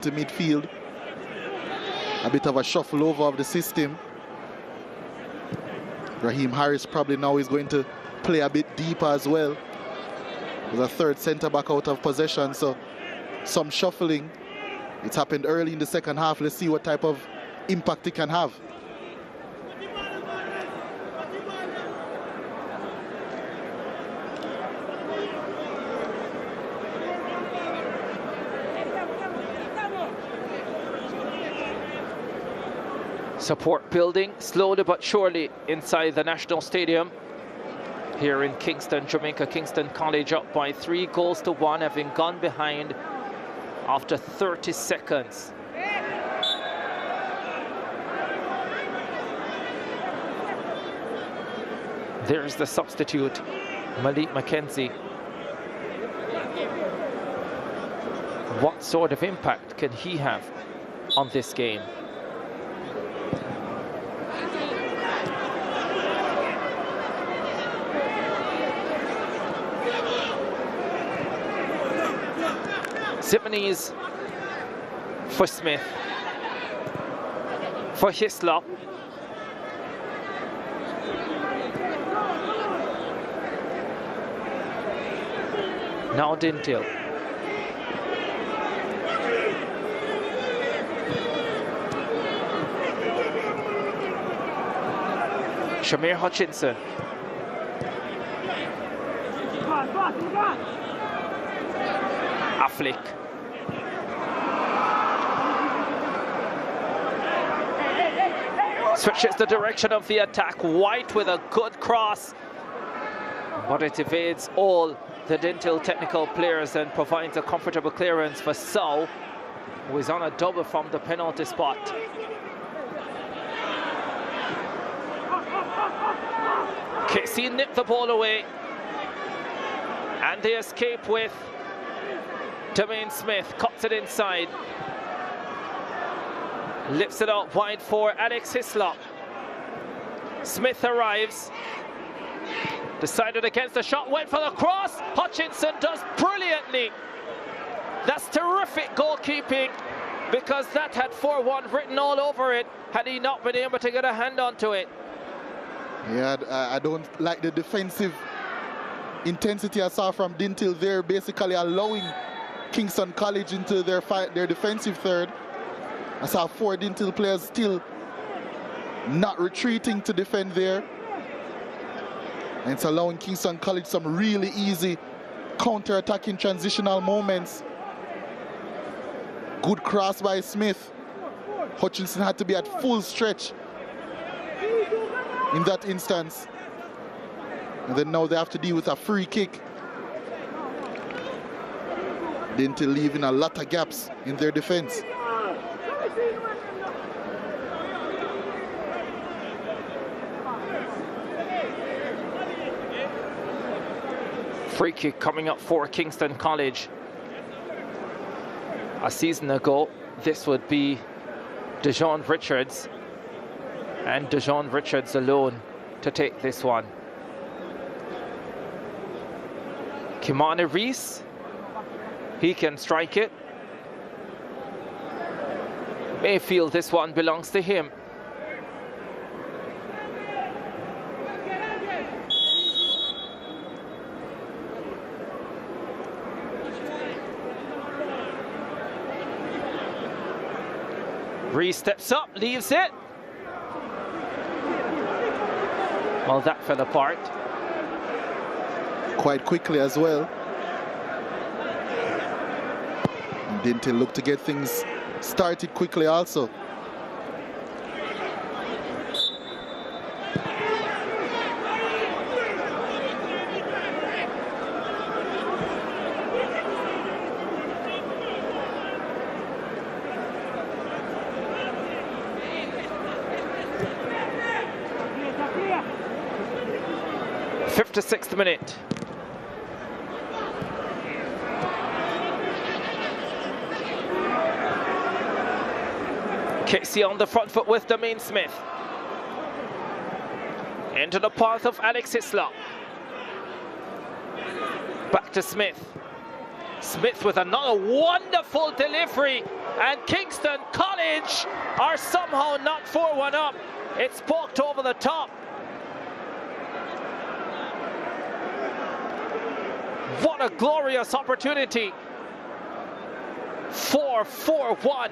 to midfield. A bit of a shuffle over of the system. Raheem Harris probably now is going to play a bit deeper as well. With a third centre-back out of possession, so some shuffling. It's happened early in the second half. Let's see what type of impact it can have. Support building slowly but surely inside the National Stadium here in Kingston, Jamaica. Kingston College up by 3-1, having gone behind after 30 seconds. There's the substitute, Malik McKenzie. What sort of impact can he have on this game? Zimonese for Smith, for Hislop. Now Dinthill. Shamir Hutchinson. Affleck. Switches the direction of the attack. White with a good cross, but it evades all the Dinthill technical players and provides a comfortable clearance for Sow, who is on a double from the penalty spot. Casey nipped the ball away, and they escape with Demain Smith. Cuts it inside, lifts it up wide for Alex Hislop. Smith arrives, decided against the shot, went for the cross. Hutchinson does brilliantly. That's terrific goalkeeping, because that had 4-1 written all over it had he not been able to get a hand onto it. Yeah, I don't like the defensive intensity I saw from Dinthill there, basically allowing Kingston College into their defensive third. I saw 4 Dinthill players still not retreating to defend there. And it's allowing Kingston College some really easy counter-attacking transitional moments. Good cross by Smith. Hutchinson had to be at full stretch in that instance. And then now they have to deal with a free kick. Dinthill leaving a lot of gaps in their defense. Free kick coming up for Kingston College. A season ago, this would be Dejon Richards, and Dejon Richards alone to take this one. Kimani Reese, he can strike it. Mayfield, this one belongs to him. Reese steps up, leaves it. Well, that fell apart. Quite quickly as well. And Dinthill look to get things started quickly also. To 6th minute. Casey on the front foot with Demain Smith. Into the path of Alex Hislop. Back to Smith. Smith with another wonderful delivery and Kingston College are somehow not 4-1 up. It's poked over the top. What a glorious opportunity. 4-4-1.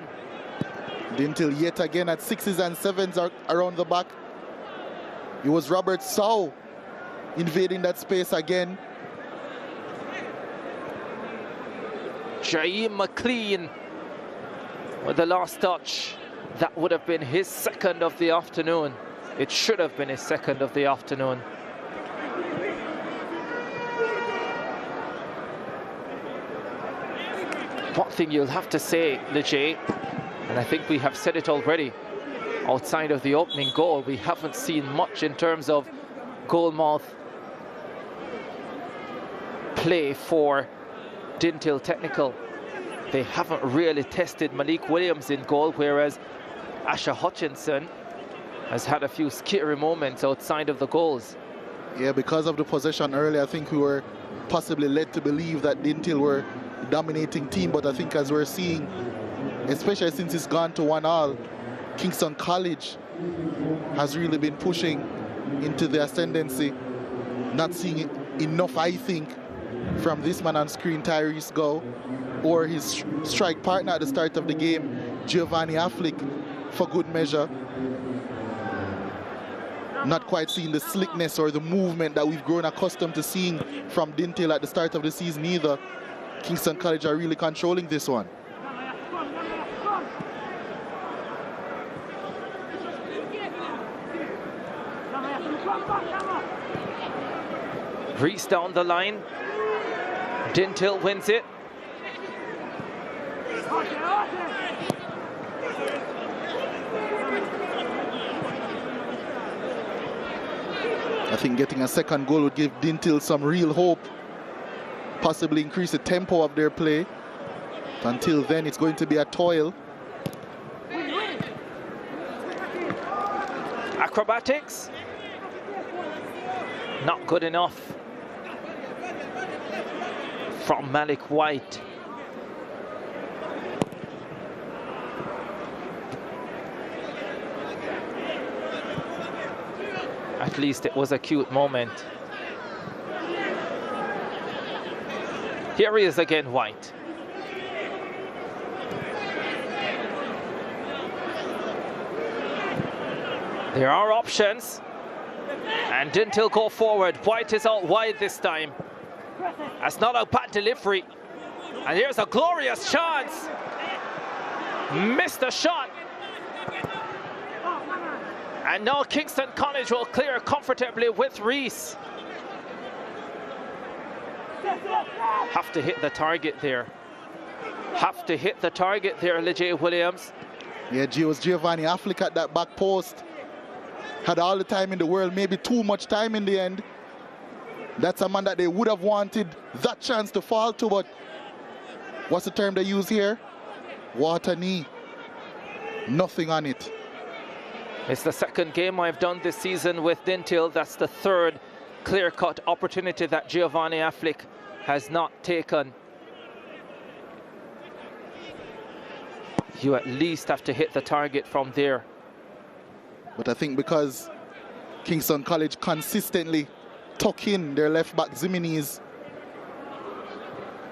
Dinthill yet again at 6s and 7s around the back. It was Robert Sow invading that space again. Jaime McLean with the last touch. That would have been his second of the afternoon. It should have been his second of the afternoon. One thing you'll have to say, Lejay, and I think we have said it already, outside of the opening goal, we haven't seen much in terms of goalmouth play for Dinthill Technical. They haven't really tested Malik Williams in goal, whereas Asher Hutchinson has had a few scary moments outside of the goals. Yeah, because of the possession earlier, I think we were possibly led to believe that Dinthill were the dominating team, but I think as we're seeing, especially since it's gone to 1-1, Kingston College has really been pushing into the ascendancy. Not seeing enough, I think, from this man on screen, Tyrese Go, or his strike partner at the start of the game, Giovanni Affleck, for good measure. Not quite seeing the slickness or the movement that we've grown accustomed to seeing from Dinthill at the start of the season either. Kingston College are really controlling this one. Reese down the line. Dinthill wins it. I think getting a second goal would give Dinthill some real hope, possibly increase the tempo of their play. But until then, it's going to be a toil. Acrobatics, not good enough from Malik White. At least it was a cute moment. Here he is again, White. There are options, and Dinthill go forward. White is out wide this time. That's not a bad delivery. And here's a glorious chance. Missed the shot. And now Kingston College will clear comfortably with Reese. Have to hit the target there. Have to hit the target there, Lejay Williams. Yeah, it was Giovanni Affleck at that back post. Had all the time in the world, maybe too much time in the end. That's a man that they would have wanted that chance to fall to, but what's the term they use here? Water knee. Nothing on it. It's the second game I've done this season with Dinthill. That's the third clear-cut opportunity that Giovanni Affleck has not taken. You at least have to hit the target from there. But I think because Kingston College consistently tuck in their left back Zimines,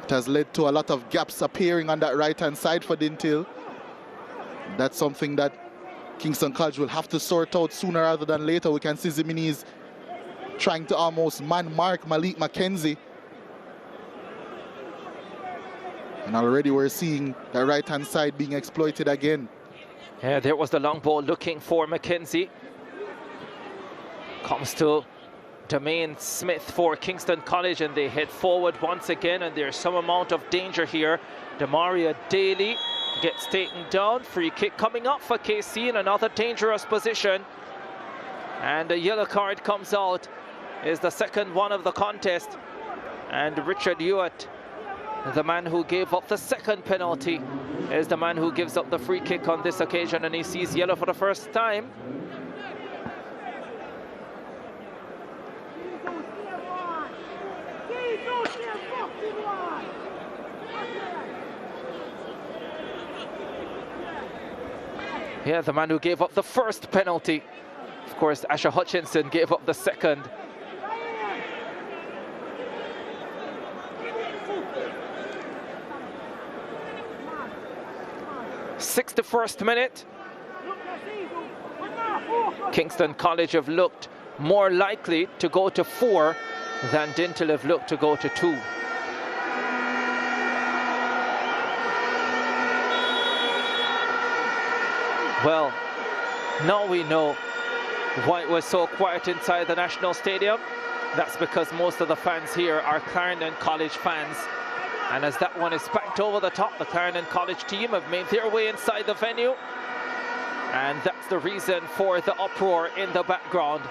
it has led to a lot of gaps appearing on that right-hand side for Dinthill. That's something that Kingston College will have to sort out sooner rather than later. We can see Zimines trying to almost man-mark Malik McKenzie. And already we're seeing the right-hand side being exploited again. Yeah, there was the long ball looking for McKenzie. Comes to Demain Smith for Kingston College, and they head forward once again, and there's some amount of danger here. Demaria Daly gets taken down. Free kick coming up for KC in another dangerous position. And a yellow card comes out. Is the second one of the contest. And Richard Hewitt, the man who gave up the second penalty, is the man who gives up the free kick on this occasion, and he sees yellow for the first time. Yeah, the man who gave up the first penalty. Of course, Asher Hutchinson gave up the second. '61st minute. Kingston College have looked more likely to go to 4 than Dinthill have looked to go to 2. Well, now we know why it was so quiet inside the National Stadium. That's because most of the fans here are Clarendon College fans. And as that one is spanked over the top, the Clarendon College team have made their way inside the venue. And that's the reason for the uproar in the background.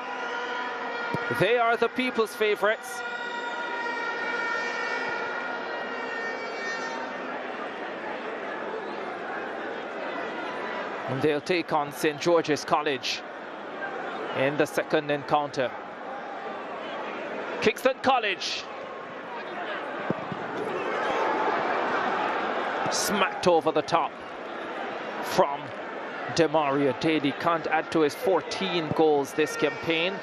They are the people's favourites. And they'll take on St. George's College in the second encounter. Kingston College. Smacked over the top from Demario Daly. Can't add to his 14 goals this campaign,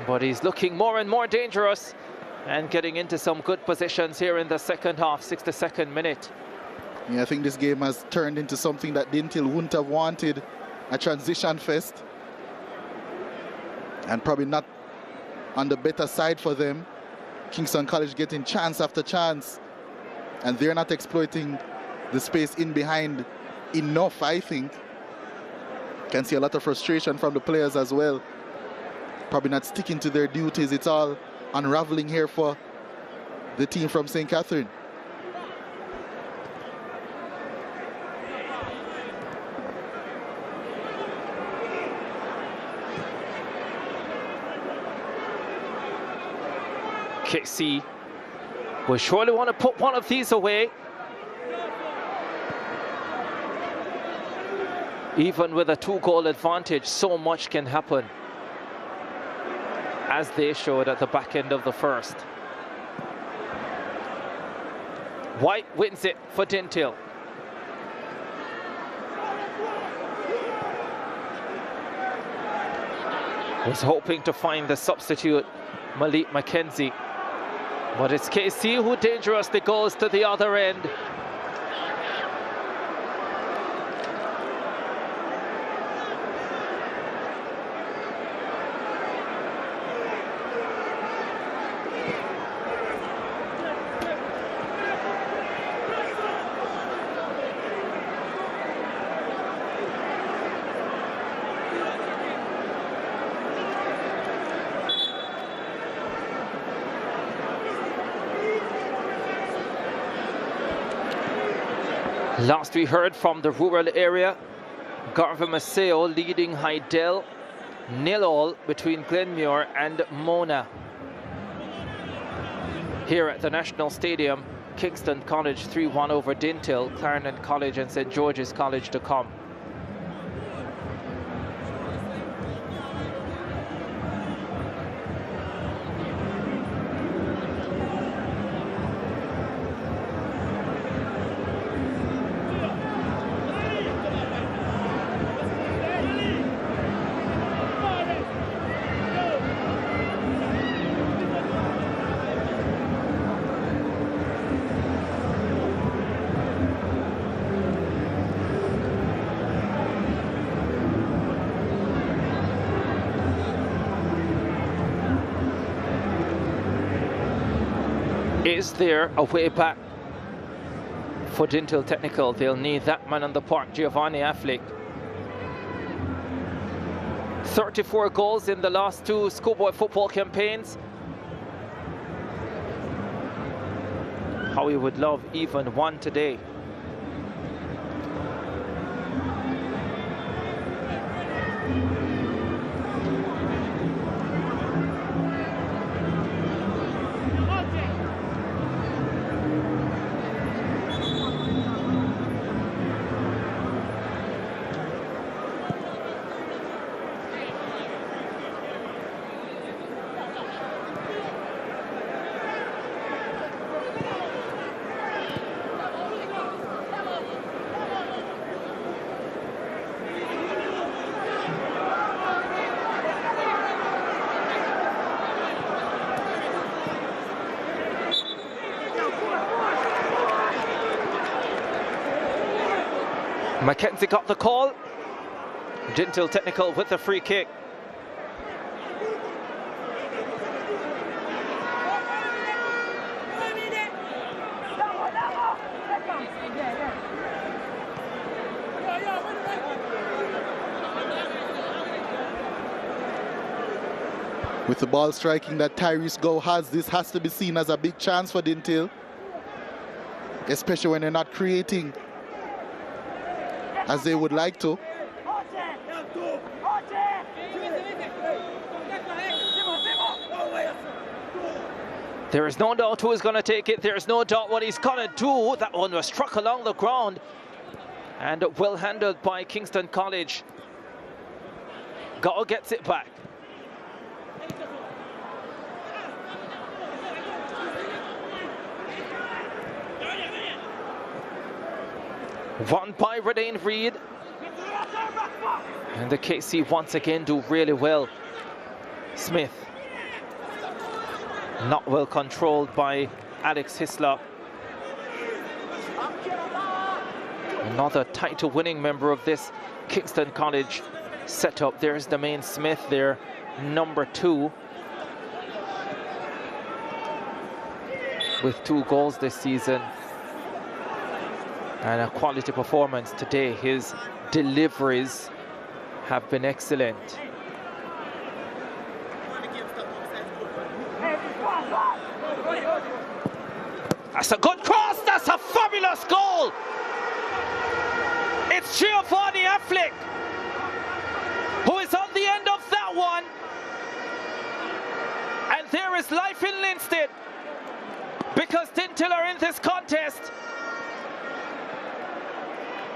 but he's looking more and more dangerous and getting into some good positions here in the second half, 62nd minute. Yeah, I think this game has turned into something that Dinthill wouldn't have wanted, a transition fest. And probably not on the better side for them. Kingston College getting chance after chance, and they're not exploiting the space in behind enough, I think. Can see a lot of frustration from the players as well. Probably not sticking to their duties. It's all unraveling here for the team from St. Catherine. KC will surely want to put one of these away. Even with a 2-goal advantage, so much can happen, as they showed at the back end of the first. White wins it for Dinthill. Was hoping to find the substitute, Malik McKenzie. But it's KC who dangerously goes to the other end. Last we heard from the rural area, Garvin Maceo leading Hydel, 0-0 between Glenmuir and Mona. Here at the National Stadium, Kingston College 3-1 over Dinthill, Clarendon College and St. George's College to come. Is there a way back for Dinthill Technical? They'll need that man on the park, Giovanni Affleck. 34 goals in the last 2 schoolboy football campaigns. How we would love even one today. Mackenzie got the call. Dinthill technical with the free kick. With the ball striking that Tyrese Gow has, this has to be seen as a big chance for Dinthill, especially when they're not creating as they would like to. There is no doubt who is going to take it. There is no doubt what he's going to do. That one was struck along the ground and well handled by Kingston College. Gow gets it back. Won by Redane Reid. And the KC once again do really well. Smith. Not well controlled by Alex ISSA. Another title-winning member of this Kingston College setup. There's Demain Smith there, number 2. With 2 goals this season. And a quality performance today. His deliveries have been excellent. That's a good cross. That's a fabulous goal. It's Giovanni Affleck who is on the end of that one. And there is life in Linstead because Dinthill are in this contest.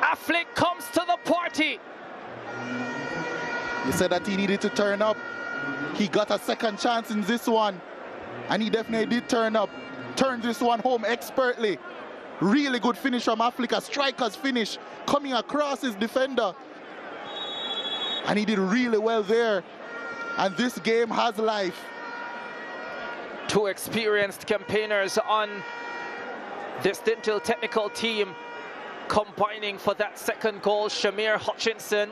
Affleck comes to the party. He said that he needed to turn up. He got a second chance in this one. And he definitely did turn up. Turned this one home expertly. Really good finish from Affleck. A striker's finish. Coming across his defender. And he did really well there. And this game has life. 2 experienced campaigners on this Dinthill technical team. Combining for that second goal, Shamir Hutchinson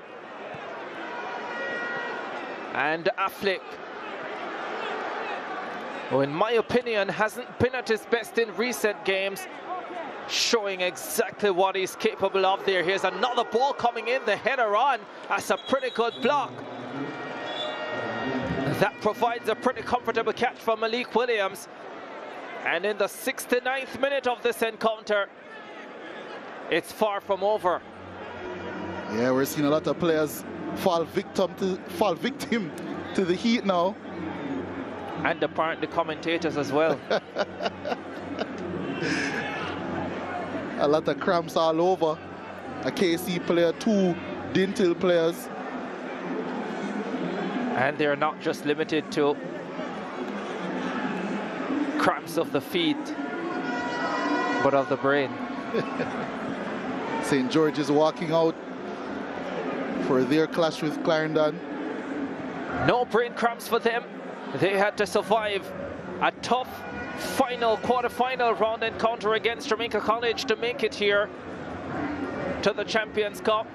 and Affleck, who in my opinion hasn't been at his best in recent games, showing exactly what he's capable of there. Here's another ball coming in, the header on. That's a pretty good block. That provides a pretty comfortable catch for Malik Williams. And in the 69th minute of this encounter, it's far from over. Yeah, we're seeing a lot of players fall victim to the heat now. And apparently commentators as well. A lot of cramps all over. A KC player, 2 Dinthill players. And they're not just limited to cramps of the feet, but of the brain. St. George is walking out for their clash with Clarendon. No brain cramps for them. They had to survive a tough quarter-final round encounter against Jamaica College to make it here to the Champions Cup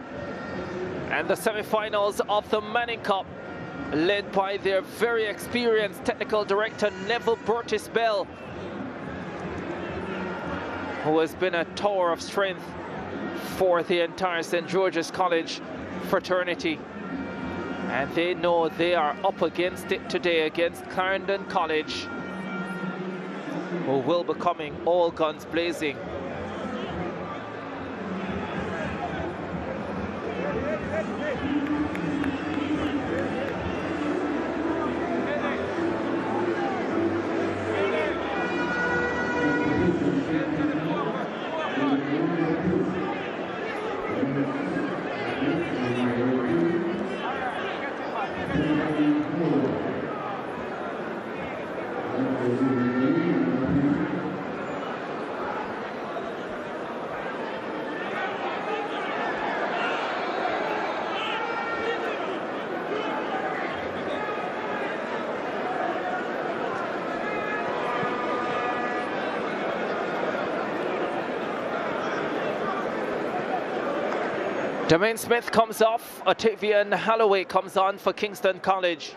and the semi-finals of the Manning Cup, led by their very experienced technical director Neville Burtis-Bell, who has been a tower of strength for the entire St. George's College fraternity. And they know they are up against it today against Clarendon College, who will be coming all guns blazing. Jermaine Smith comes off. Otavian Holloway comes on for Kingston College.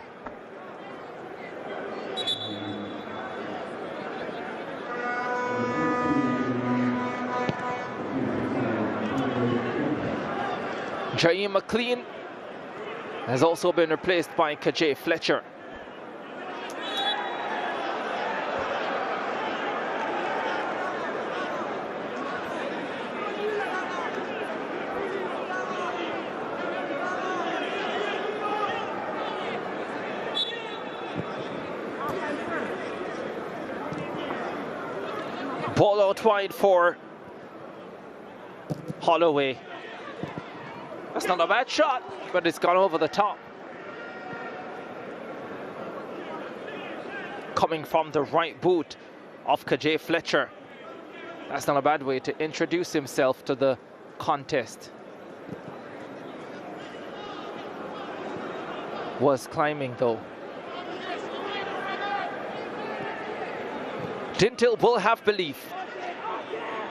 Jaime McLean has also been replaced by Kajay Fletcher. Ball out wide for Holloway. That's not a bad shot, but it's gone over the top. Coming from the right boot of Kajay Fletcher. That's not a bad way to introduce himself to the contest. Was climbing though. Dinthill will have belief.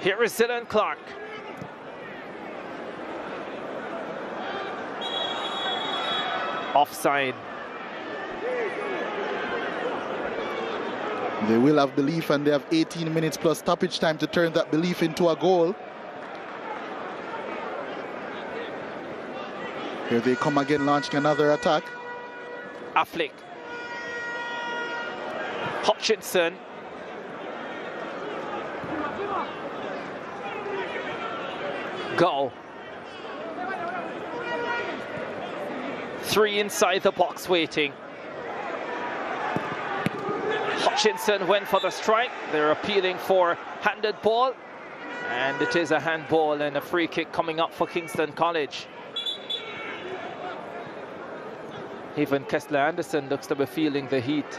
Here is Dylan Clark. Offside. They will have belief, and they have 18 minutes plus stoppage time to turn that belief into a goal. Here they come again, launching another attack. Affleck. Hutchinson. Go. 3 inside the box waiting. Hutchinson went for the strike. They're appealing for handed ball. And it is a handball and a free kick coming up for Kingston College. Even Kessler Anderson looks to be feeling the heat.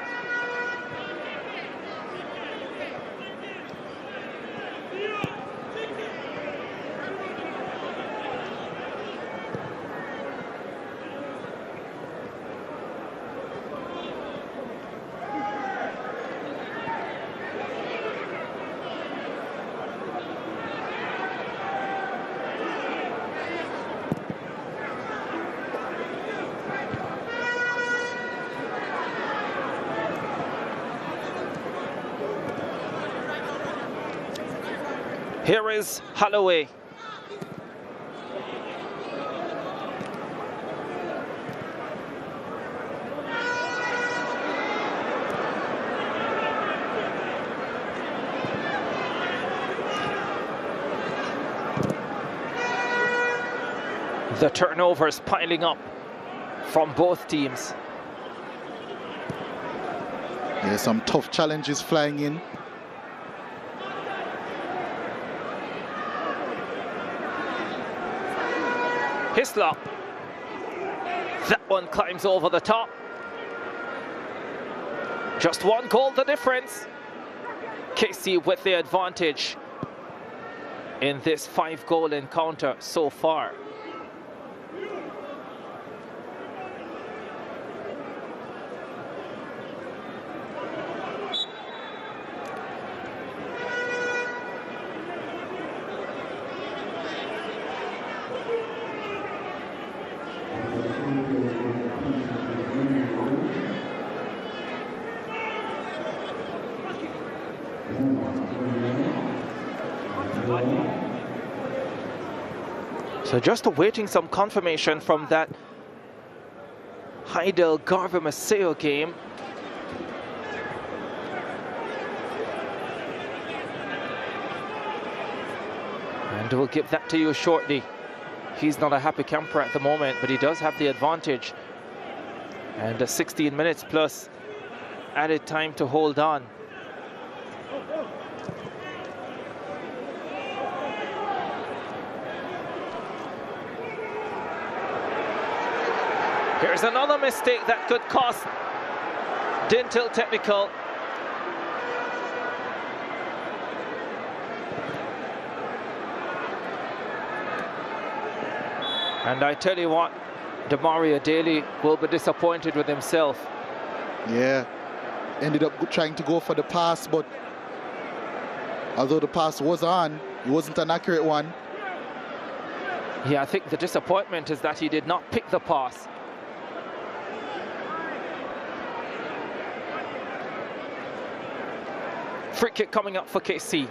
Here is Holloway. The turnovers piling up from both teams. There's some tough challenges flying in. Hislop. That one climbs over the top. Just one goal the difference. Casey with the advantage in this 5-goal encounter so far. So just awaiting some confirmation from that Heidel Garver Maceo game. And we'll give that to you shortly. He's not a happy camper at the moment, but he does have the advantage. And 16 minutes plus added time to hold on. Here's another mistake that could cost Dinthill Technical. And I tell you what, Demario Daly will be disappointed with himself. Yeah, ended up trying to go for the pass, but although the pass was on, it wasn't an accurate one. Yeah, I think the disappointment is that he did not pick the pass. Free kick coming up for KC.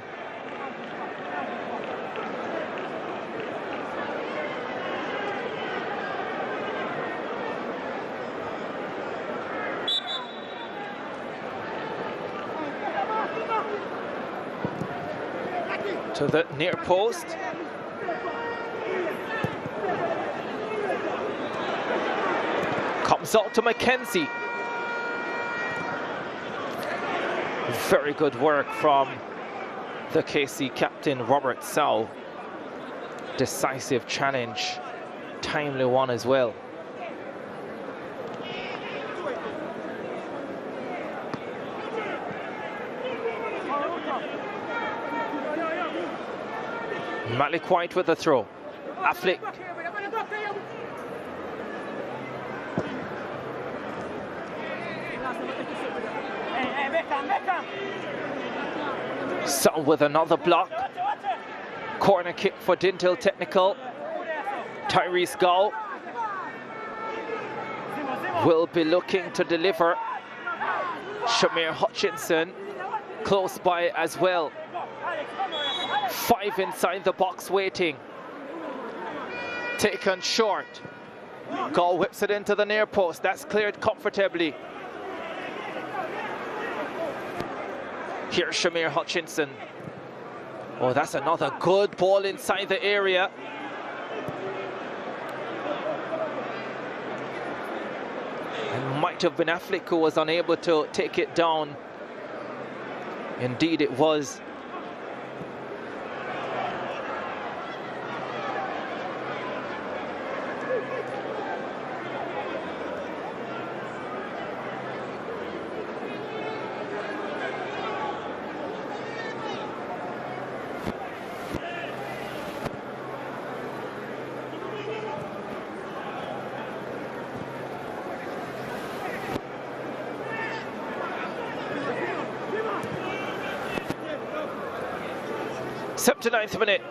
To the near post. Comes out to Mackenzie. Very good work from the KC captain, Robert Sow. Decisive challenge, timely one as well. Malik White with the throw. Affleck. So with another block. Corner kick for Dinthill Technical. Tyrese Gow will be looking to deliver. Shamir Hutchinson close by as well. 5 inside the box waiting. Taken short. Gow whips it into the near post. That's cleared comfortably. Here's Shamir Hutchinson. Oh, that's another good ball inside the area. It might have been Affleck who was unable to take it down. Indeed, it was. Ninth minute.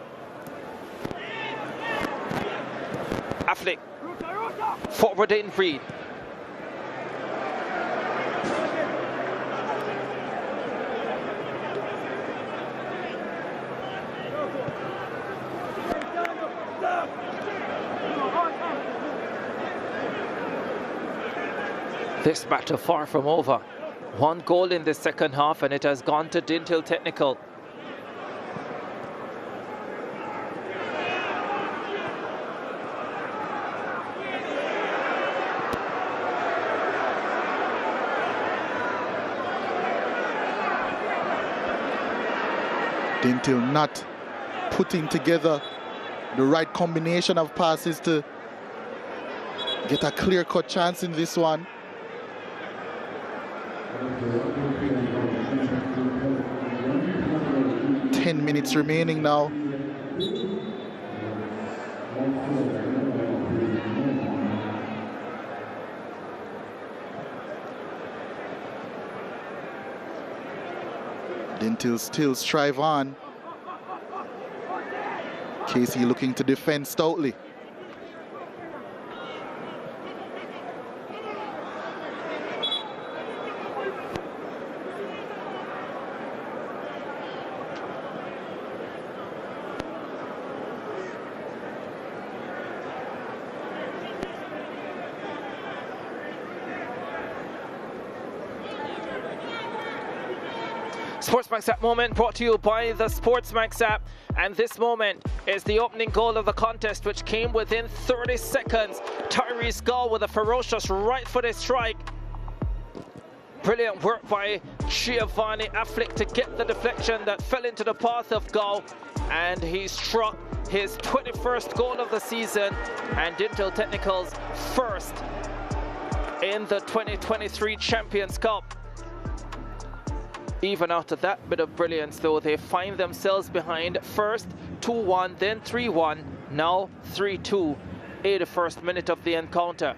Affleck forward in Reed. This battle far from over. 1 goal in the second half and it has gone to Dinthill Technical. Dinthill not putting together the right combination of passes to get a clear-cut chance in this one. Ten minutes remaining now. Dinthill still strive on. KC looking to defend stoutly. SportsMax app moment brought to you by the SportsMax app, and this moment is the opening goal of the contest, which came within 30 seconds. Tyrese Gow with a ferocious right-footed strike. Brilliant work by Giovanni Affleck to get the deflection that fell into the path of Gow, and he struck his 21st goal of the season and Dinthill Technical's first in the 2023 Champions Cup. Even after that bit of brilliance, though, they find themselves behind first 2-1, then 3-1, now 3-2, 81st minute of the encounter.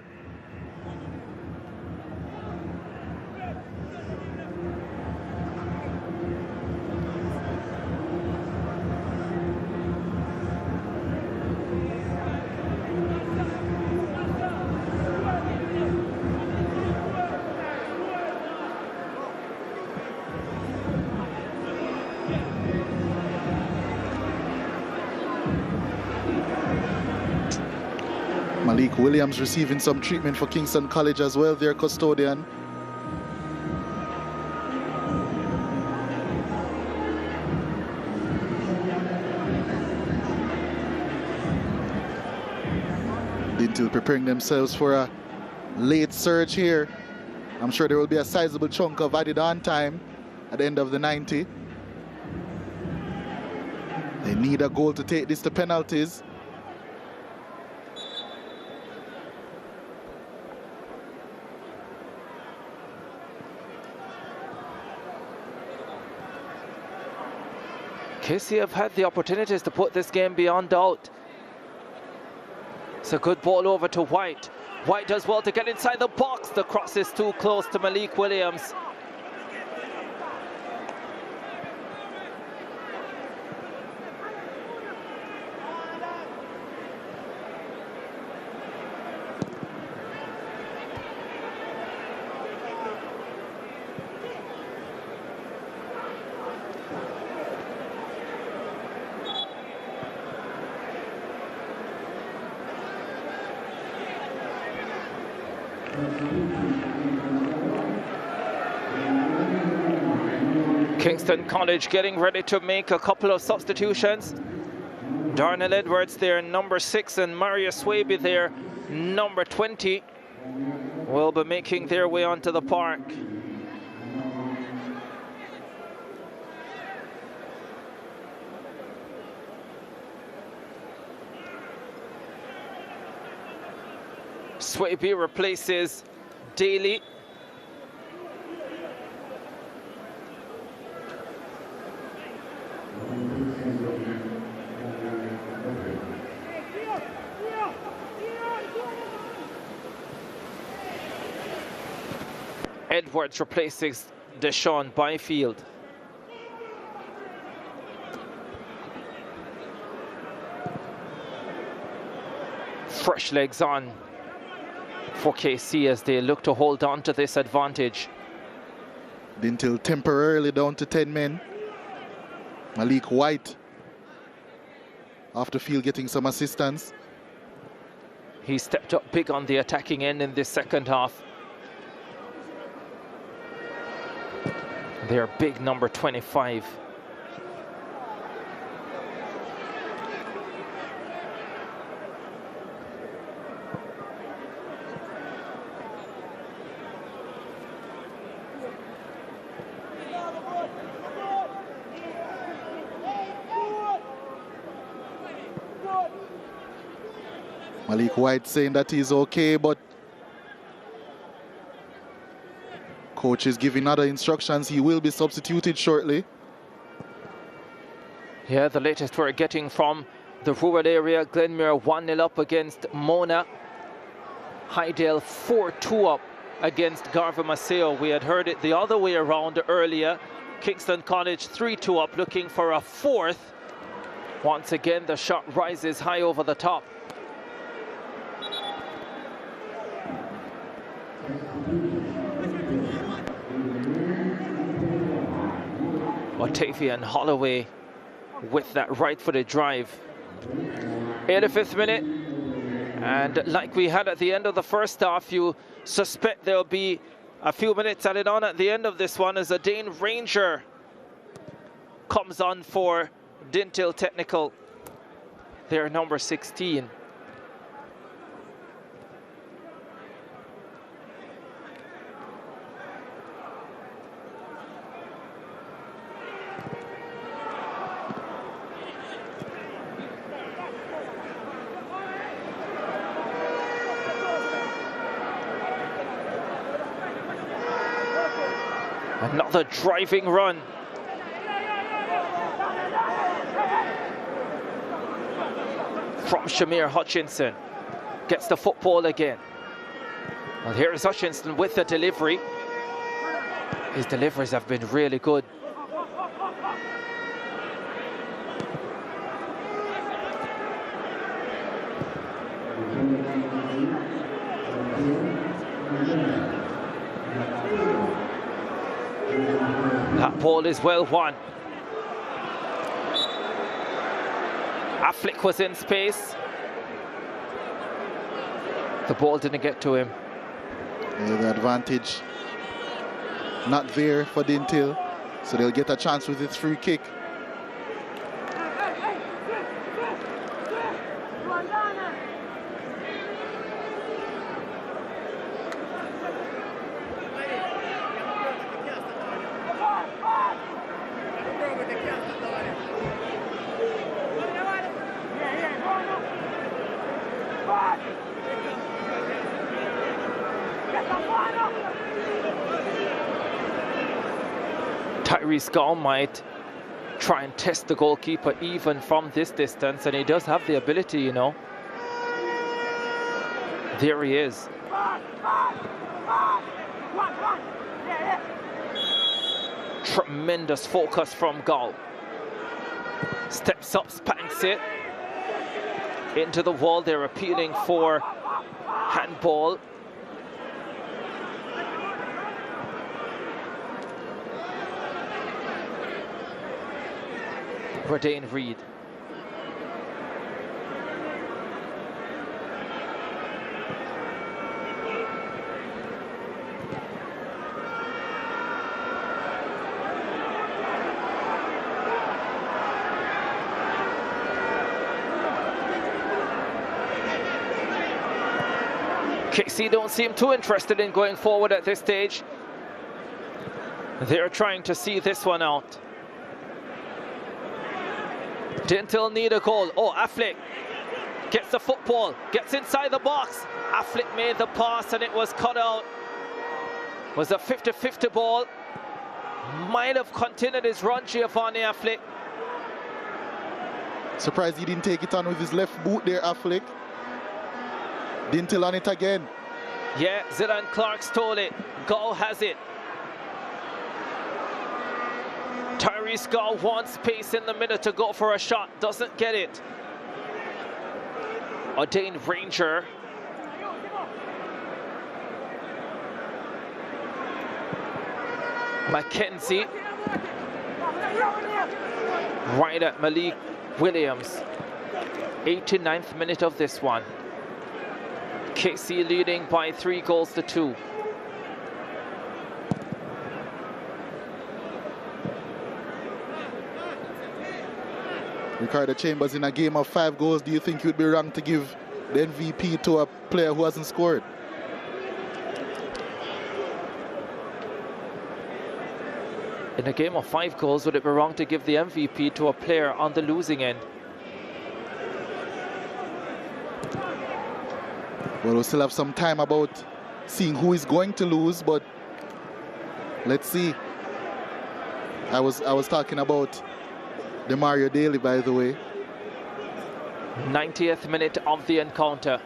Malik Williams receiving some treatment for Kingston College as well, their custodian. Dinthill preparing themselves for a late surge here. I'm sure there will be a sizable chunk of added on time at the end of the 90. They need a goal to take this to penalties. KC have had the opportunities to put this game beyond doubt. It's a good ball over to White. White does well to get inside the box. The cross is too close to Malik Williams. Kingston College getting ready to make a couple of substitutions. Darnell Edwards there, number 6, and Marius Swaby there, number 20, will be making their way onto the park. Swaby replaces Daly. Edwards replaces Deshaun Byfield. Fresh legs on for KC as they look to hold on to this advantage. Dinthill temporarily down to 10 men. Malik White off the field getting some assistance. He stepped up big on the attacking end in this second half. Their big number 25. Malik White saying that he's okay, but coach is giving other instructions. He will be substituted shortly. Yeah, the latest we're getting from the rural area. Glenmuir 1-0 up against Mona. Hydale 4-2 up against Garva Maceo. We had heard it the other way around earlier. Kingston College 3-2 up, looking for a fourth. Once again, the shot rises high over the top. Otavian Holloway with that right-footed drive. 85th minute, and like we had at the end of the first half, you suspect there'll be a few minutes added on at the end of this one as a Dane Ranger comes on for Dinthill Technical, their number 16. Another driving run. From Shamir Hutchinson. Gets the football again. Well, here's Hutchinson with the delivery. His deliveries have been really good. That ball is well won. Affleck was in space. The ball didn't get to him. Yeah, the advantage not there for Dinthill, so they'll get a chance with this free kick. Skull might try and test the goalkeeper even from this distance, and he does have the ability, you know. There he is. Tremendous focus from Gull. Steps up, spanks it into the wall. They're appealing for handball. Radane Reed. KC don't seem too interested in going forward at this stage. They're trying to see this one out. Dinthill need a goal. Oh, Affleck gets the football, gets inside the box. Affleck made the pass and it was cut out. It was a 50-50 ball. Might have continued his run, Giovanni Affleck. Surprised he didn't take it on with his left boot there, Affleck. Dinthill on it again. Yeah, Zidane Clark stole it. Gull has it. Tyrese Gull wants space in the middle to go for a shot, doesn't get it. Dane Ranger. Mackenzie. Right at Malik Williams. 89th minute of this one. KC leading by 3-2. Ricardo Chambers, in a game of 5 goals, do you think you'd be wrong to give the MVP to a player who hasn't scored? In a game of 5 goals, would it be wrong to give the MVP to a player on the losing end? Well, we still have some time about seeing who is going to lose, but let's see. I was talking about Demario Daly, by the way. 90th minute of the encounter.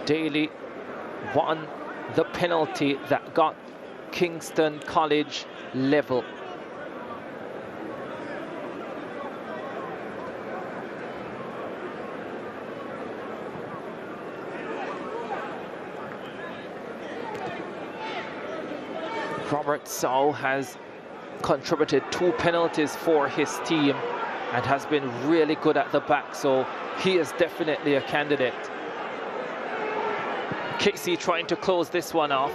Daly won the penalty that got Kingston College level. Robert Sow has contributed 2 penalties for his team and has been really good at the back, so he is definitely a candidate. KC trying to close this one off.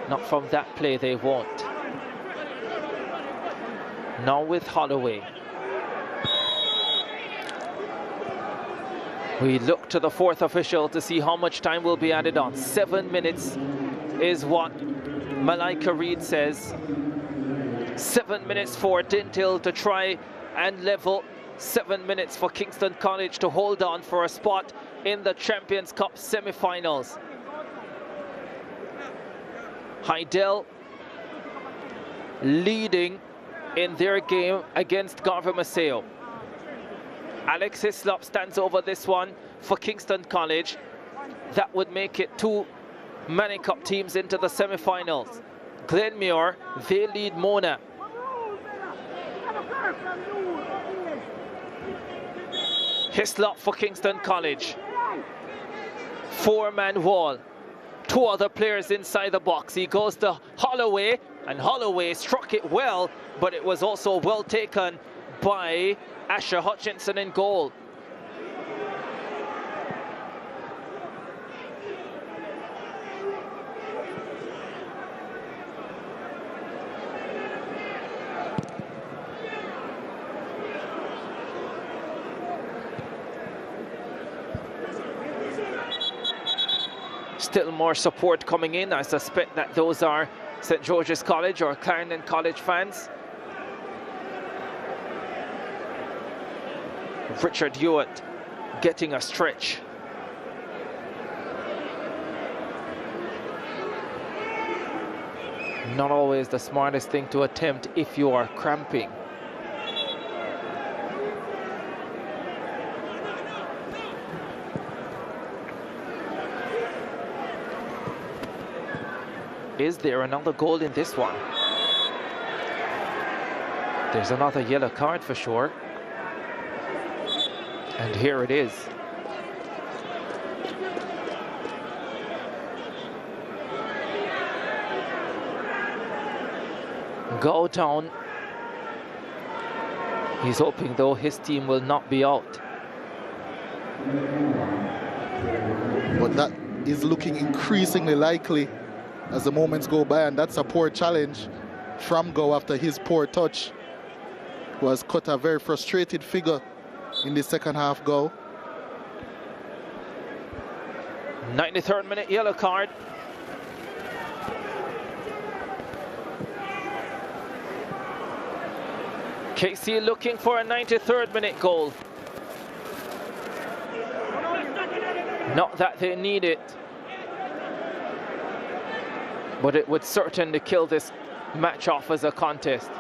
Not from that play, they won't. Now with Holloway. We look to the 4th official to see how much time will be added on. 7 minutes is what Malaika Reed says. 7 minutes for Dinthill to try and level. 7 minutes for Kingston College to hold on for a spot in the Champions Cup semi-finals. Heidel leading in their game against Garver Maceo. Alex Hislop stands over this one for Kingston College. That would make it 2 Manning Cup teams into the semi-finals. Glenmuir, they lead Mona. Hislop for Kingston College. 4-man wall. 2 other players inside the box. He goes to Holloway. and Holloway struck it well, but it was also well taken by Asher Hutchinson in goal. Still more support coming in. I suspect that those are St. George's College or Clarendon College fans. Richard Hewitt getting a stretch. Not always the smartest thing to attempt if you are cramping. Is there another goal in this one? There's another yellow card for sure. And here it is. Go down. He's hoping though his team will not be out. But that is looking increasingly likely as the moments go by, and that's a poor challenge from Go after his poor touch. Was cut a very frustrated figure in the second half. Go. 93rd minute yellow card. KC looking for a 93rd minute goal. Not that they need it, but it would certainly kill this match off as a contest.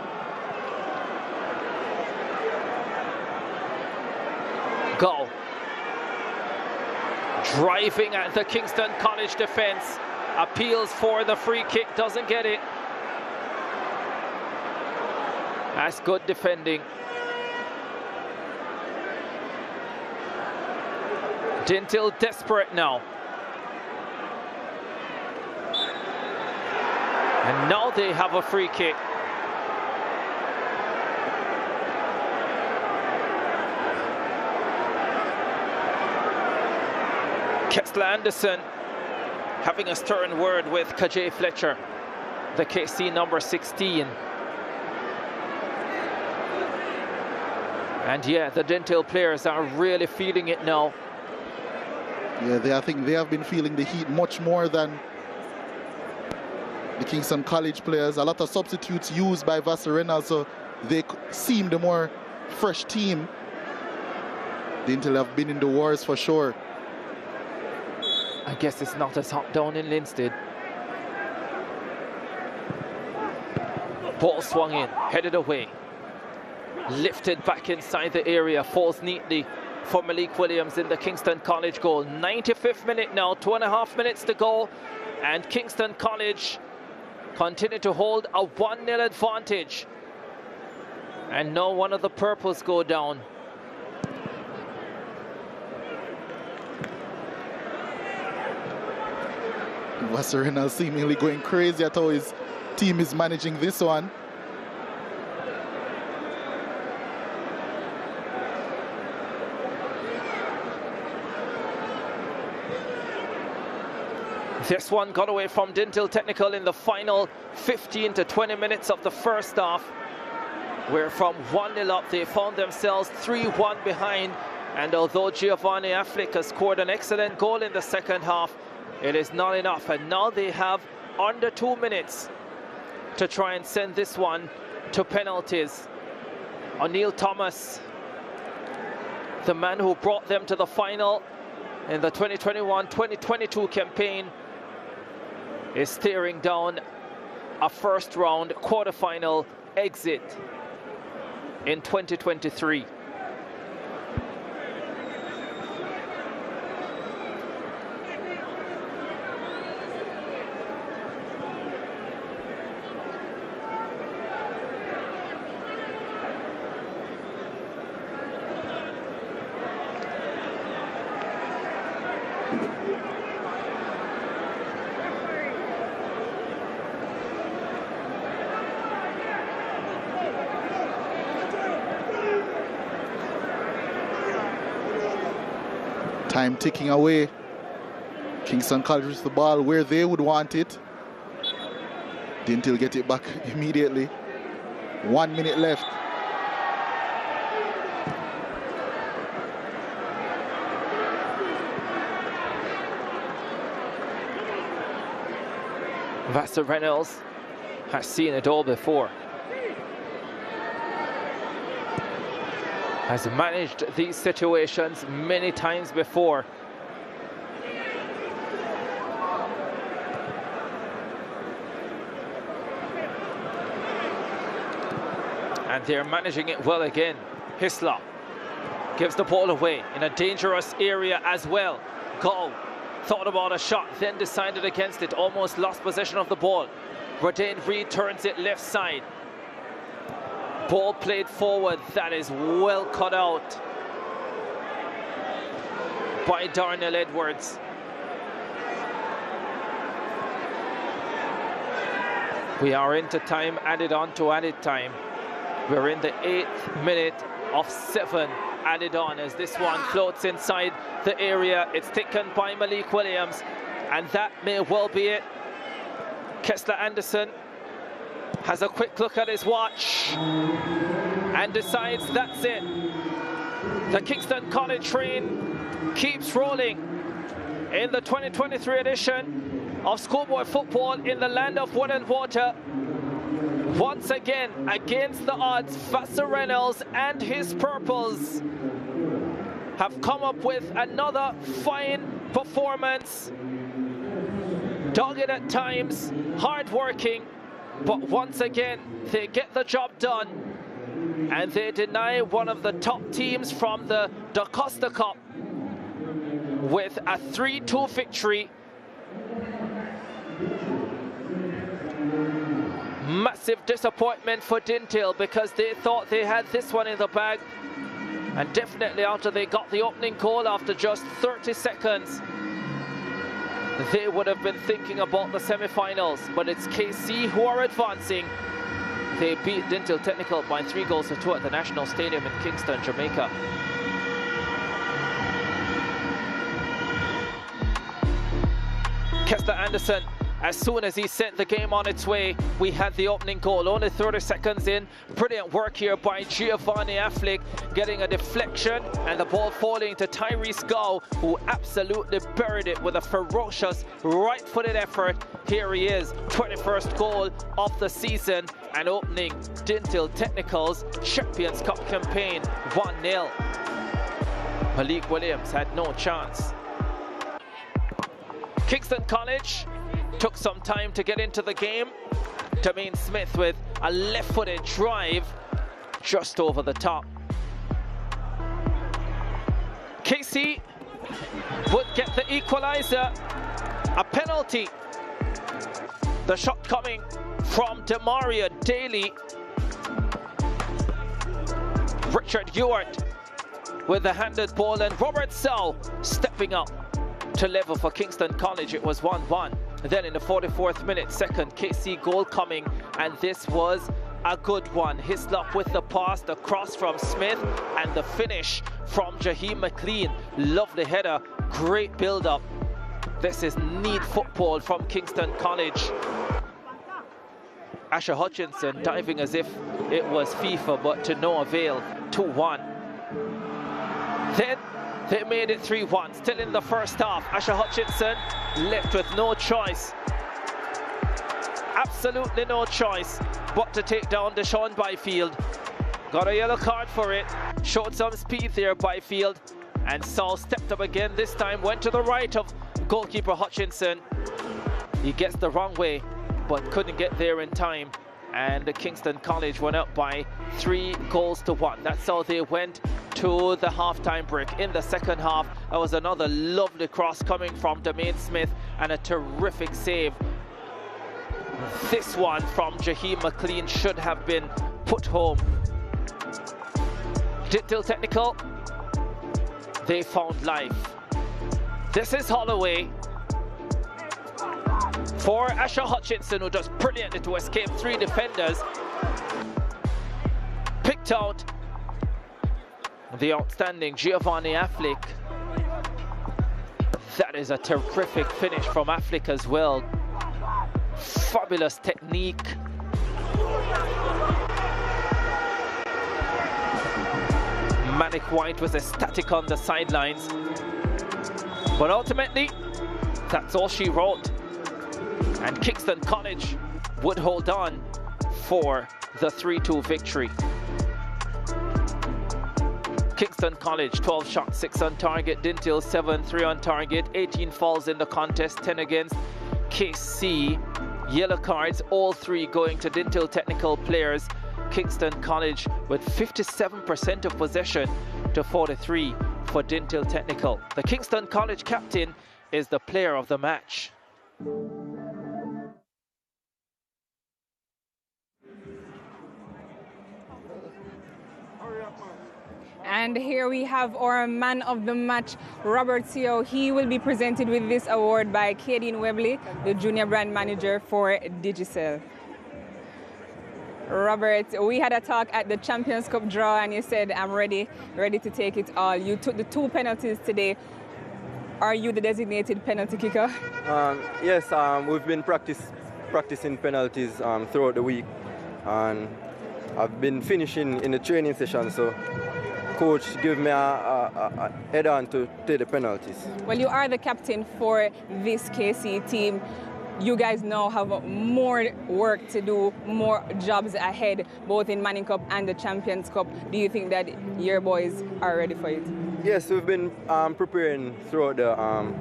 Go. Driving at the Kingston College defense. Appeals for the free kick, doesn't get it. That's good defending. Dinthill desperate now. And now they have a free kick. Kessler Anderson having a stern word with Kajay Fletcher, the KC number 16. And yeah, the Dinthill players are really feeling it now. Yeah, I think they have been feeling the heat much more than the Kingston College players. A lot of substitutes used by Vassarena, so they seem the more fresh team. Dinthill have been in the wars for sure. I guess it's not as hot down in Linstead. Ball swung in, headed away. Lifted back inside the area, falls neatly for Malik Williams in the Kingston College goal. 95th minute now, 2.5 minutes to go, and Kingston College continue to hold a 1-0 advantage. And now one of the purples go down. Vassarena seemingly going crazy at how his team is managing this one. This one got away from Dinthill Technical in the final 15 to 20 minutes of the first half, where from 1-0 up they found themselves 3-1 behind. And although Giovanni Affleck has scored an excellent goal in the second half, it is not enough. And now they have under 2 minutes to try and send this one to penalties. O'Neill Thomas, the man who brought them to the final in the 2021-2022 campaign, is staring down a first round quarterfinal exit in 2023. Time ticking away. Kingston College with the ball where they would want it. Dinthill get it back immediately. 1 minute left. Vassar Reynolds has seen it all before. Has managed these situations many times before. And they're managing it well again. ISSA gives the ball away in a dangerous area as well. Goal. Thought about a shot, then decided against it. Almost lost possession of the ball. Radane Reed turns it left side. Ball played forward. That is well cut out by Darnell Edwards. We are into time added on to added time. We're in the 8th minute of 7 added on as this one floats inside the area. It's taken by Malik Williams, and that may well be it. Kessler Anderson has a quick look at his watch and decides that's it. The Kingston College train keeps rolling in the 2023 edition of Schoolboy Football in the land of wood and water. Once again, against the odds, Vassar Reynolds and his purples have come up with another fine performance. Dogged at times, hard-working, but once again, they get the job done. And they deny one of the top teams from the Da Costa Cup with a 3-2 victory. Massive disappointment for Dinthill because they thought they had this one in the bag, and definitely after they got the opening goal after just 30 seconds they would have been thinking about the semi-finals. But it's KC who are advancing. They beat Dinthill Technical by 3-2 at the National Stadium in Kingston, Jamaica. Kessler Anderson, as soon as he sent the game on its way, we had the opening goal. Only 30 seconds in. Brilliant work here by Giovanni Affleck, getting a deflection and the ball falling to Tyrese Gow, who absolutely buried it with a ferocious right-footed effort. Here he is, 21st goal of the season and opening Dinthill Technical's Champions Cup campaign 1-0. Malik Williams had no chance. Kingston College took some time to get into the game. Demain Smith with a left-footed drive just over the top. KC would get the equalizer, a penalty. The shot coming from Demaria Daly. Richard Ewart with the handed ball, and Robert Sow stepping up to level for Kingston College. It was 1-1. Then in the 44th minute, second KC goal coming, and this was a good one. Hislop with the pass, the cross from Smith, and the finish from Jaheim McLean. Lovely header, great build-up. This is neat football from Kingston College. Asher Hutchinson diving as if it was FIFA, but to no avail. 2-1. Then they made it 3-1, still in the first half. Asher Hutchinson left with no choice. Absolutely no choice but to take down Deshaun Byfield. Got a yellow card for it. Showed some speed there, Byfield. And Saul stepped up again. This time went to the right of goalkeeper Hutchinson. He gets the wrong way, but couldn't get there in time. And the Kingston College went up by 3-1. That's how they went to the half-time break. In the second half, there was another lovely cross coming from Demain Smith and a terrific save. This one from Jaheim McLean should have been put home. Dinthill Technical, they found life. This is Holloway for Asher Hutchinson, who does brilliantly to escape 3 defenders. Picked out the outstanding Giovanni Affleck. That is a terrific finish from Affleck as well. Fabulous technique. Manic White was ecstatic on the sidelines. But ultimately, that's all she wrote. And Kingston College would hold on for the 3-2 victory. Kingston College, 12 shots, 6 on target. Dinthill, 7, 3 on target. 18 fouls in the contest, 10 against KC. Yellow cards, all 3 going to Dinthill technical players. Kingston College with 57% of possession to 43 for Dinthill technical. The Kingston College captain is the player of the match. And here we have our man of the match, Robert Seo. He will be presented with this award by Kadeen Webley, the junior brand manager for Digicel. Robert, we had a talk at the Champions Cup draw and you said, I'm ready to take it all. You took the 2 penalties today. Are you the designated penalty kicker? Yes, we've been practicing penalties throughout the week. And I've been finishing in the training session, so coach gave me a head-on to take the penalties. Well, you are the captain for this KC team. You guys now have more work to do, more jobs ahead, both in Manning Cup and the Champions Cup. Do you think that your boys are ready for it? Yes, we've been preparing throughout the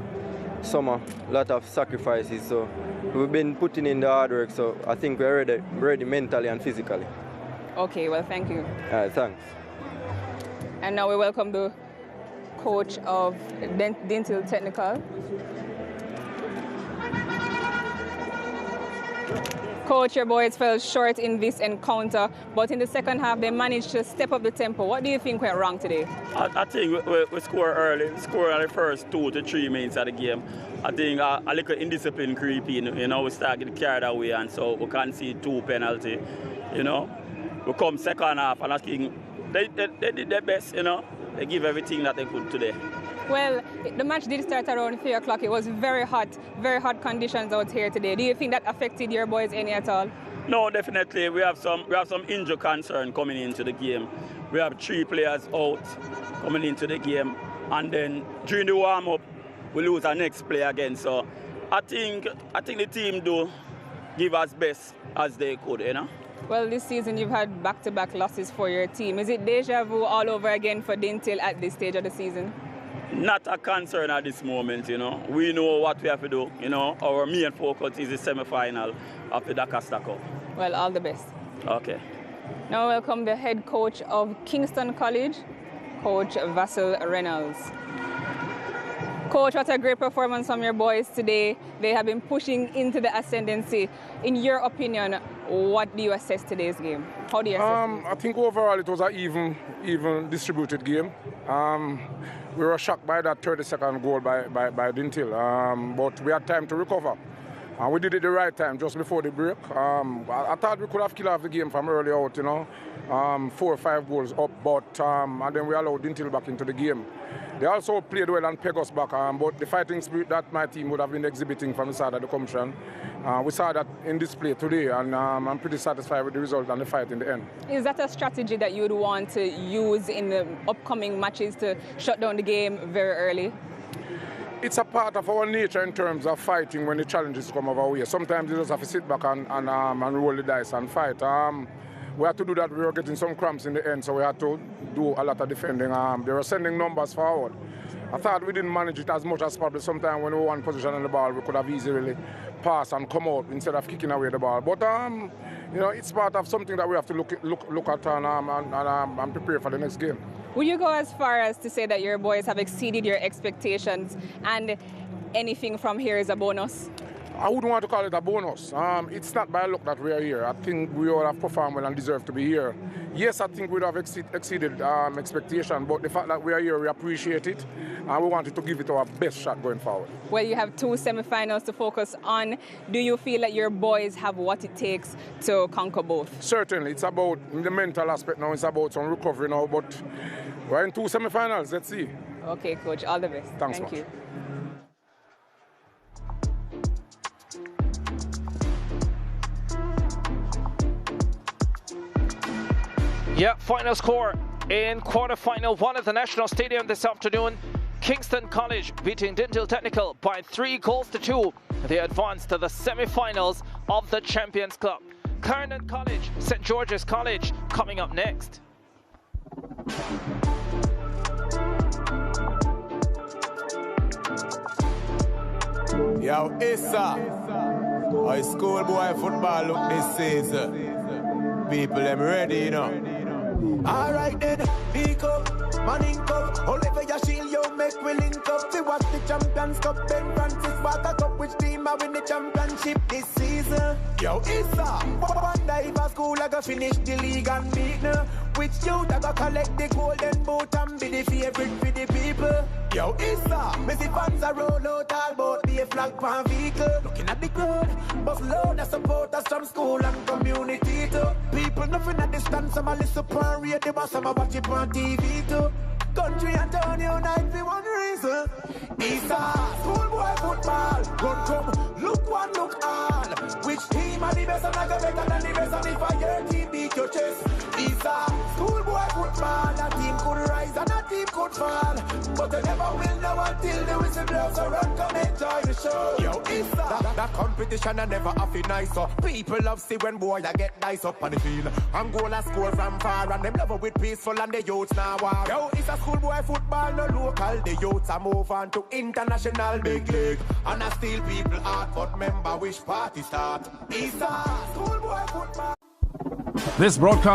summer, a lot of sacrifices. So we've been putting in the hard work, so I think we're ready mentally and physically. Okay, well, thank you. Thanks. And now we welcome the coach of Dinthill Technical. Coach, your boys fell short in this encounter, but in the second half they managed to step up the tempo. What do you think went wrong today? I think we scored early, the first 2 to 3 minutes of the game. I think a little indiscipline creeping, we start getting carried away, and so we can't see 2 penalty, We come second half, and I think they did their best, They give everything that they could today. Well, the match did start around 3 o'clock. It was very hot conditions out here today. Do you think that affected your boys any at all? No, definitely. We have some injury concern coming into the game. We have 3 players out coming into the game, and then during the warm-up, we lose our next player again. So I think the team do give as best as they could, Well, this season you've had back-to-back losses for your team. Is it deja vu all over again for Dinthill at this stage of the season? Not a concern at this moment, We know what we have to do, Our main focus is the semi-final of the Dakasta Cup. Well, all the best. Okay. Now welcome the head coach of Kingston College, Coach Vassell Reynolds. Coach, what a great performance from your boys today. They have been pushing into the ascendancy. In your opinion, what do you assess today's game? How do you assess I think overall it was an even distributed game. We were shocked by that 30-second goal by Dinthill, but we had time to recover. And we did it the right time, just before the break. I thought we could have killed off the game from early out, 4 or 5 goals up, but and then we allowed Dinthill back into the game. They also played well and pegged us back, but the fighting spirit that my team would have been exhibiting from the side of the competition, we saw that in display today, and I'm pretty satisfied with the result and the fight in the end. Is that a strategy that you would want to use in the upcoming matches to shut down the game very early? It's a part of our nature in terms of fighting when the challenges come our way. Sometimes you just have to sit back and roll the dice and fight. We had to do that. We were getting some cramps in the end, so we had to do a lot of defending. They were sending numbers forward. I thought we didn't manage it as much as probably sometimes when we were in position on the ball, we could have easily passed and come out instead of kicking away the ball. But it's part of something that we have to look at and prepare for the next game. Will you go as far as to say that your boys have exceeded your expectations and anything from here is a bonus? I wouldn't want to call it a bonus. It's not by luck that we are here. I think we all have performed well and deserve to be here. Yes, I think we would have exceeded expectation, but the fact that we are here, we appreciate it, and we wanted to give it our best shot going forward. Well, you have 2 semi-finals to focus on. Do you feel that your boys have what it takes to conquer both? Certainly. It's about the mental aspect now. It's about some recovery now, but we're in 2 semi-finals. Let's see. Okay, Coach. All the best. Thanks Thank much. you. Yeah, final score in quarterfinal 1 at the National Stadium this afternoon. Kingston College beating Dinthill Technical by 3 goals to 2. They advance to the semi-finals of the Champions Club. Clarendon College, St. George's College coming up next. Yo, ISSA, how Schoolboy Football look this season? People, them ready, you know. Alright then, pick up, manning up. Oliver Yashil, yo, make we link up. See what the Champions Cup, Ben Francis, Water Cup. Which team are win the championship this season? Yo, ISSA, wonder if a school I go finish the league and beat now. Which youth I go collect the golden boot and be the favorite for the people? Yo, ISSA, Messi fans are roll out all boat, be a flag pan vehicle. Looking at the crowd, but load of supporters from school and community too. People nothing at distance, some a listen pan radio, but some a watch it on TV too. Country and town unite for one reason. ISSA, Schoolboy Football, good come, look one, look all. Which team are the best and I go better than the rest? And if your team beat your chest, ISSA, Schoolboy Football, a team could rise and a team could fall. But they never will know until the whistle blows, so run, come enjoy the show. Yo, ISSA, that competition I never have it nice, so people love see when boy I get nice up on the field. And goal a score from far, and them love it with peaceful and the youths now war. Yo, it's a Schoolboy Football, no local, the youths are move on to international big league. And I still people art, but member which party start. ISSA, Schoolboy Football. This broadcast